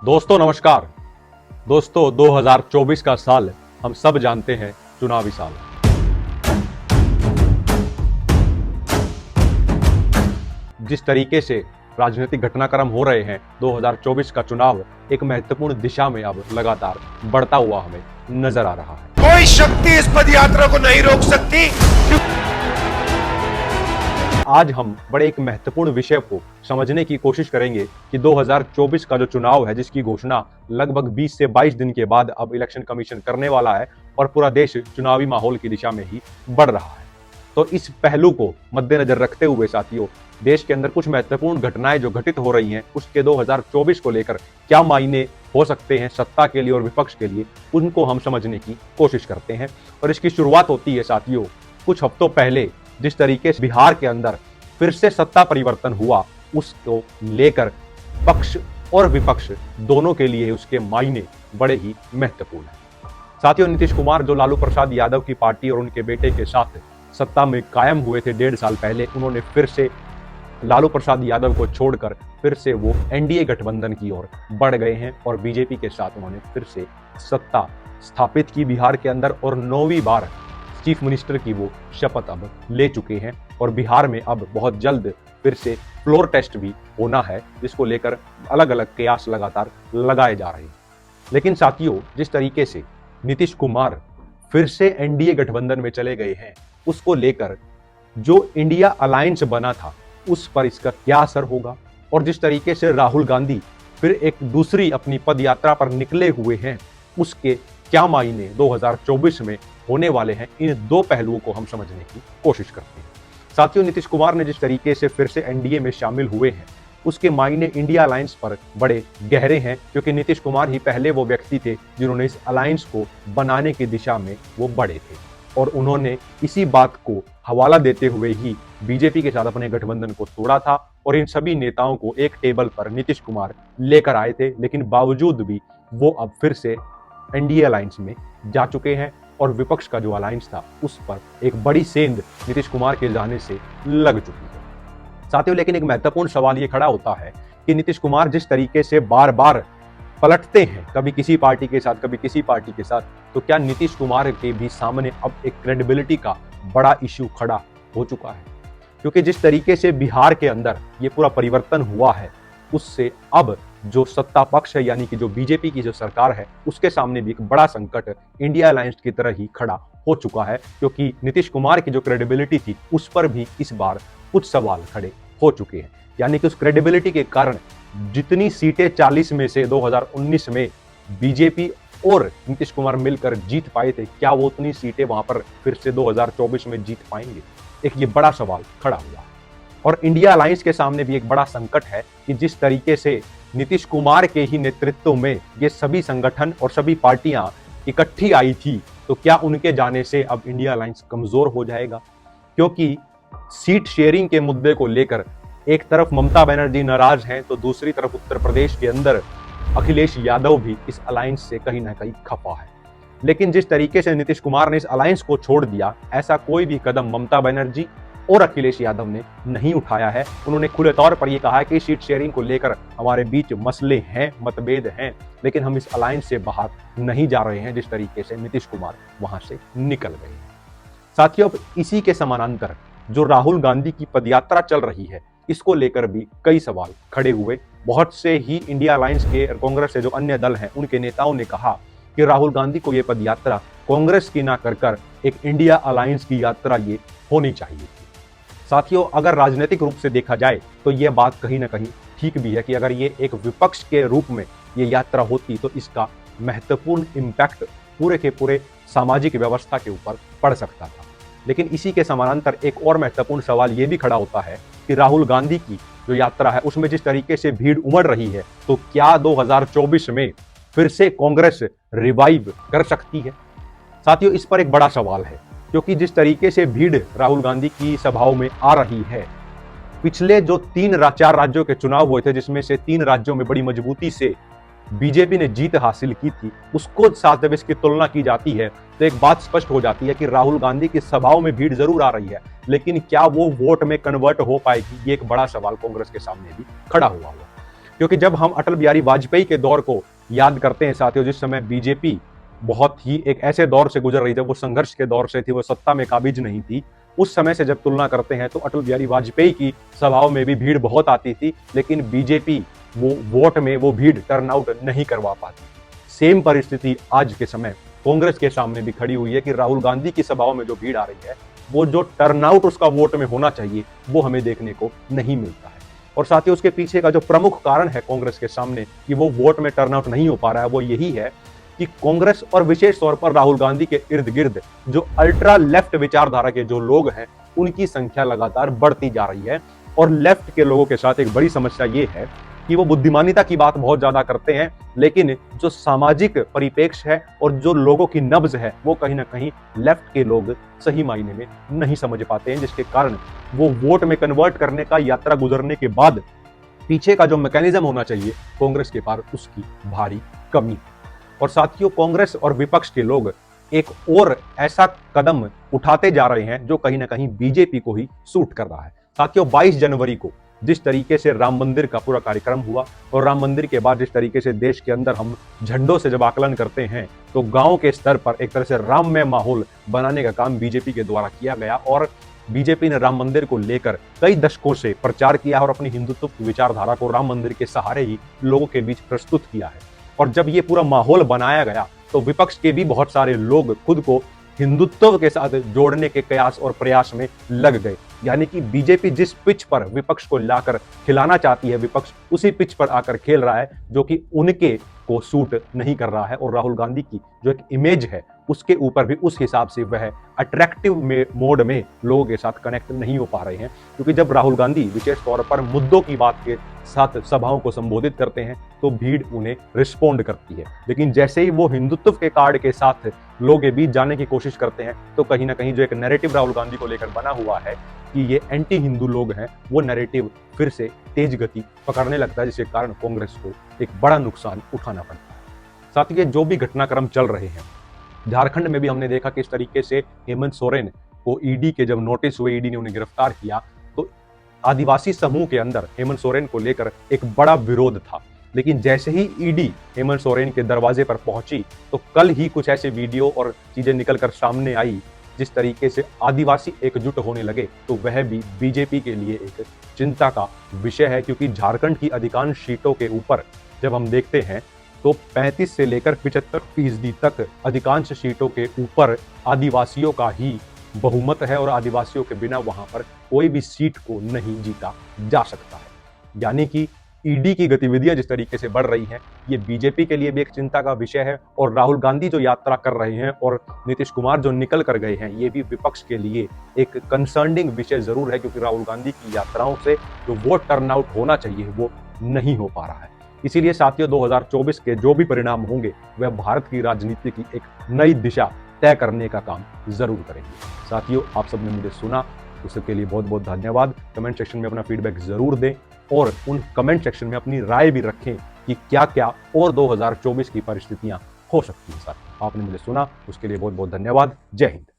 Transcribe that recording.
दोस्तों नमस्कार। दोस्तों 2024 का साल हम सब जानते हैं चुनावी साल। जिस तरीके से राजनीतिक घटनाक्रम हो रहे हैं, 2024 का चुनाव एक महत्वपूर्ण दिशा में अब लगातार बढ़ता हुआ हमें नजर आ रहा है। कोई शक्ति इस पदयात्रा को नहीं रोक सकती। आज हम बड़े एक महत्वपूर्ण विषय को समझने की कोशिश करेंगे कि 2024 का जो चुनाव है, जिसकी घोषणा लगभग 20 से 22 दिन के बाद अब इलेक्शन कमीशन करने वाला है और पूरा देश चुनावी माहौल की दिशा में ही बढ़ रहा है। तो इस पहलू को मद्देनजर रखते हुए साथियों, देश के अंदर कुछ महत्वपूर्ण घटनाएं जो घटित हो रही हैं, उसके 2024 को लेकर क्या मायने हो सकते हैं सत्ता के लिए और विपक्ष के लिए, उनको हम समझने की कोशिश करते हैं। और इसकी शुरुआत होती है साथियों कुछ हफ्तों पहले, जिस तरीके से बिहार के अंदर फिर से सत्ता परिवर्तन हुआ, उसको लेकर पक्ष और विपक्ष दोनों के लिए उसके मायने बड़े ही महत्वपूर्ण हैं। साथियों, नीतीश कुमार जो लालू प्रसाद यादव की पार्टी और उनके बेटे के साथ सत्ता में कायम हुए थे 1.5 साल पहले, उन्होंने फिर से लालू प्रसाद यादव को छोड़कर फिर से वो एनडीए गठबंधन की ओर बढ़ गए हैं और बीजेपी के साथ उन्होंने फिर से सत्ता स्थापित की बिहार के अंदर और 9वीं बार चीफ मिनिस्टर की वो शपथ अब ले चुके हैं। और बिहार में अब बहुत जल्द फिर से फ्लोर टेस्ट भी होना है, जिसको लेकर अलग अलग कयास लगातार लगाए जा रहे हैं। लेकिन साथियों, जिस तरीके से नीतीश कुमार फिर से एनडीए गठबंधन में चले गए हैं, उसको लेकर जो इंडिया अलायंस बना था उस पर इसका क्या असर होगा, और जिस तरीके से राहुल गांधी फिर एक दूसरी अपनी पदयात्रा पर निकले हुए हैं, उसके क्या मायने 2024 में होने वाले हैं, इन दो पहलुओं को हम समझने की कोशिश करते हैं। साथियों, नीतीश कुमार ने जिस तरीके से फिर से एनडीए में शामिल हुए हैं, उसके मायने इंडिया अलायंस पर बड़े गहरे हैं, क्योंकि नीतीश कुमार ही पहले वो व्यक्ति थे जिन्होंने इस अलायंस को बनाने की दिशा में वो बढ़े थे, और उन्होंने इसी बात को हवाला देते हुए ही बीजेपी के साथ अपने गठबंधन को तोड़ा था और इन सभी नेताओं को एक टेबल पर नीतीश कुमार लेकर आए थे। लेकिन बावजूद भी वो अब फिर से एनडीए अलायंस में जा चुके हैं और विपक्ष का जो अलायंस था उस पर एक बड़ी सेंध नीतीश कुमार के जाने से लग चुकी है। साथियों, लेकिन एक महत्वपूर्ण सवाल ये खड़ा होता है कि नीतीश कुमार जिस तरीके से बार बार पलटते हैं, कभी किसी पार्टी के साथ कभी किसी पार्टी के साथ, तो क्या नीतीश कुमार के भी सामने अब एक क्रेडिबिलिटी का बड़ा इश्यू खड़ा हो चुका है? क्योंकि जिस तरीके से बिहार के अंदर ये पूरा परिवर्तन हुआ है, उससे अब जो सत्ता पक्ष है, यानी कि जो बीजेपी की जो सरकार है, उसके सामने भी एक बड़ा संकट इंडिया अलायंस की तरह ही खड़ा हो चुका है, क्योंकि नीतीश कुमार की जो क्रेडिबिलिटी थी उस पर भी इस बार कुछ सवाल खड़े हो चुके हैं। यानी कि उस क्रेडिबिलिटी के कारण जितनी सीटें 40 में से 2019 में बीजेपी और नीतीश कुमार मिलकर जीत पाए थे, क्या वो उतनी सीटें वहां पर फिर से 2024 में जीत पाएंगे? एक ये बड़ा सवाल खड़ा हुआ है। और इंडिया अलायंस के सामने भी एक बड़ा संकट है कि जिस तरीके से नीतीश कुमार के ही नेतृत्व में ये सभी संगठन और सभी पार्टियां इकट्ठी आई थी, तो क्या उनके जाने से अब इंडिया अलायंस कमजोर हो जाएगा? क्योंकि सीट शेयरिंग के मुद्दे को लेकर एक तरफ ममता बनर्जी नाराज हैं, तो दूसरी तरफ उत्तर प्रदेश के अंदर अखिलेश यादव भी इस अलायंस से कहीं ना कहीं खफा है। लेकिन जिस तरीके से नीतीश कुमार ने इस अलायंस को छोड़ दिया, ऐसा कोई भी कदम ममता बनर्जी और अखिलेश यादव ने नहीं उठाया है। उन्होंने खुले तौर पर यह कहा है कि सीट शेयरिंग को लेकर हमारे बीच मसले हैं, मतभेद हैं, लेकिन हम इस अलायंस से बाहर नहीं जा रहे हैं, जिस तरीके से नीतीश कुमार वहां से निकल गए हैं। साथियों, अब इसी के समानांतर जो राहुल गांधी की पदयात्रा चल रही है, इसको लेकर भी कई सवाल खड़े हुए। बहुत से ही इंडिया अलायंस के कांग्रेस से जो अन्य दल हैं, उनके नेताओं ने कहा कि राहुल गांधी को यह पदयात्रा कांग्रेस की ना कर एक इंडिया अलायंस की यात्रा ये होनी चाहिए थी। साथियों, अगर राजनीतिक रूप से देखा जाए तो यह बात कहीं ना कहीं ठीक भी है कि अगर ये एक विपक्ष के रूप में ये यात्रा होती तो इसका महत्वपूर्ण इम्पैक्ट पूरे के पूरे सामाजिक व्यवस्था के ऊपर पड़ सकता था। लेकिन इसी के समानांतर एक और महत्वपूर्ण सवाल ये भी खड़ा होता है कि राहुल गांधी की जो यात्रा है उसमें जिस तरीके से भीड़ उमड़ रही है, तो क्या 2024 में फिर से कांग्रेस रिवाइव कर सकती है? साथियों, इस पर एक बड़ा सवाल है, क्योंकि जिस तरीके से भीड़ राहुल गांधी की सभाओं में आ रही है, पिछले जो 4 राज्यों के चुनाव हुए थे, जिसमें से 3 राज्यों में बड़ी मजबूती से बीजेपी ने जीत हासिल की थी, उसको साथ जब इसकी तुलना की जाती है तो एक बात स्पष्ट हो जाती है कि राहुल गांधी की सभाओं में भीड़ जरूर आ रही है, लेकिन क्या वो वोट में कन्वर्ट हो पाएगी? ये एक बड़ा सवाल कांग्रेस के सामने भी खड़ा हुआ। क्योंकि जब हम अटल बिहारी वाजपेयी के दौर को याद करते हैं साथियों, जिस समय बीजेपी बहुत ही एक ऐसे दौर से गुजर रही थी, वो संघर्ष के दौर से थी, वो सत्ता में काबिज नहीं थी, उस समय से जब तुलना करते हैं तो अटल बिहारी वाजपेयी की सभाओं में भी भीड़ बहुत आती थी, लेकिन बीजेपी वो वोट में वो भीड़ टर्नआउट नहीं करवा पाती। सेम परिस्थिति आज के समय कांग्रेस के सामने भी खड़ी हुई है कि राहुल गांधी की सभाओं में जो भीड़ आ रही है, वो जो टर्नआउट उसका वोट में होना चाहिए वो हमें देखने को नहीं मिलता है। और साथ ही उसके पीछे का जो प्रमुख कारण है कांग्रेस के सामने कि वो वोट में टर्नआउट नहीं हो पा रहा है, वो यही है कि कांग्रेस और विशेष तौर पर राहुल गांधी के इर्द गिर्द जो अल्ट्रा लेफ्ट विचारधारा के जो लोग हैं, उनकी संख्या लगातार बढ़ती जा रही है। और लेफ्ट के लोगों के साथ एक बड़ी समस्या ये है कि वो बुद्धिमानिता की बात बहुत ज्यादा करते हैं, लेकिन जो सामाजिक परिप्रेक्ष्य है और जो लोगों की नब्ज है, वो कहीं ना कहीं लेफ्ट के लोग सही मायने में नहीं समझ पाते हैं, जिसके कारण वो वोट में कन्वर्ट करने का यात्रा गुजरने के बाद पीछे का जो मैकेनिज्म होना चाहिए कांग्रेस के पास, उसकी भारी कमी। और साथियों, कांग्रेस और विपक्ष के लोग एक और ऐसा कदम उठाते जा रहे हैं जो कहीं ना कहीं बीजेपी को ही सूट कर रहा है। साथियों, 22 जनवरी को जिस तरीके से राम मंदिर का पूरा कार्यक्रम हुआ और राम मंदिर के बाद जिस तरीके से देश के अंदर हम झंडों से जब आकलन करते हैं, तो गांव के स्तर पर एक तरह से राममय माहौल बनाने का काम बीजेपी के द्वारा किया गया। और बीजेपी ने राम मंदिर को लेकर कई दशकों से प्रचार किया और अपनी हिंदुत्व विचारधारा को राम मंदिर के सहारे ही लोगों के बीच प्रस्तुत किया है। और जब ये पूरा माहौल बनाया गया तो विपक्ष के भी बहुत सारे लोग खुद को हिंदुत्व के साथ जोड़ने के कयास और प्रयास में लग गए। यानी कि बीजेपी जिस पिच पर विपक्ष को लाकर खिलाना चाहती है, विपक्ष उसी पिच पर आकर खेल रहा है, जो कि उनके को सूट नहीं कर रहा है। और राहुल गांधी की जो एक इमेज है, उसके ऊपर भी उस हिसाब से वह अट्रैक्टिव मोड में लोगों के साथ कनेक्ट नहीं हो पा रहे हैं। क्योंकि जब राहुल गांधी विशेष तौर पर मुद्दों की बात के साथ सभाओं को संबोधित करते हैं तो भीड़ उन्हें रिस्पोंड करती है, लेकिन जैसे ही वो हिंदुत्व के कार्ड के साथ लोगों के बीच जाने की कोशिश करते हैं तो कहीं ना कहीं जो एक नैरेटिव राहुल गांधी को लेकर बना हुआ है कि ये एंटी हिंदू लोग हैं, वो नैरेटिव फिर से तेज गति पकड़ने लगता है, जिसके कारण कांग्रेस को एक बड़ा नुकसान उठाना पड़ता है। साथ ही जो भी घटनाक्रम चल रहे हैं, झारखंड में भी हमने देखा किस तरीके से हेमंत सोरेन को ईडी के जब नोटिस हुए, ईडी ने उन्हें गिरफ्तार किया, तो आदिवासी समूह के अंदर हेमंत सोरेन को लेकर एक बड़ा विरोध था। लेकिन जैसे ही ईडी हेमंत सोरेन के दरवाजे पर पहुंची तो कल ही कुछ ऐसे वीडियो और चीजें निकलकर सामने आई जिस तरीके से आदिवासी एकजुट होने लगे, तो वह भी बीजेपी के लिए एक चिंता का विषय है। क्योंकि झारखंड की अधिकांश सीटों के ऊपर जब हम देखते हैं तो 35 से लेकर 75% तक अधिकांश सीटों के ऊपर आदिवासियों का ही बहुमत है और आदिवासियों के बिना वहां पर कोई भी सीट को नहीं जीता जा सकता है। यानी कि ईडी की गतिविधियां जिस तरीके से बढ़ रही हैं, ये बीजेपी के लिए भी एक चिंता का विषय है। और राहुल गांधी जो यात्रा कर रहे हैं और नीतीश कुमार जो निकल कर गए हैं, ये भी विपक्ष के लिए एक कंसर्निंग विषय जरूर है। क्योंकि राहुल गांधी की यात्राओं से जो वोट टर्नआउट होना चाहिए वो नहीं हो पा रहा है। इसीलिए साथियों, 2024 के जो भी परिणाम होंगे वह भारत की राजनीति की एक नई दिशा तय करने का काम जरूर करेंगे। साथियों, आप सबने मुझे सुना, उसके लिए बहुत बहुत धन्यवाद। कमेंट सेक्शन में अपना फीडबैक जरूर दें और उन कमेंट सेक्शन में अपनी राय भी रखें कि क्या क्या और 2024 की परिस्थितियां हो सकती हैं। साथ आपने मुझे सुना, उसके लिए बहुत बहुत धन्यवाद। जय हिंद।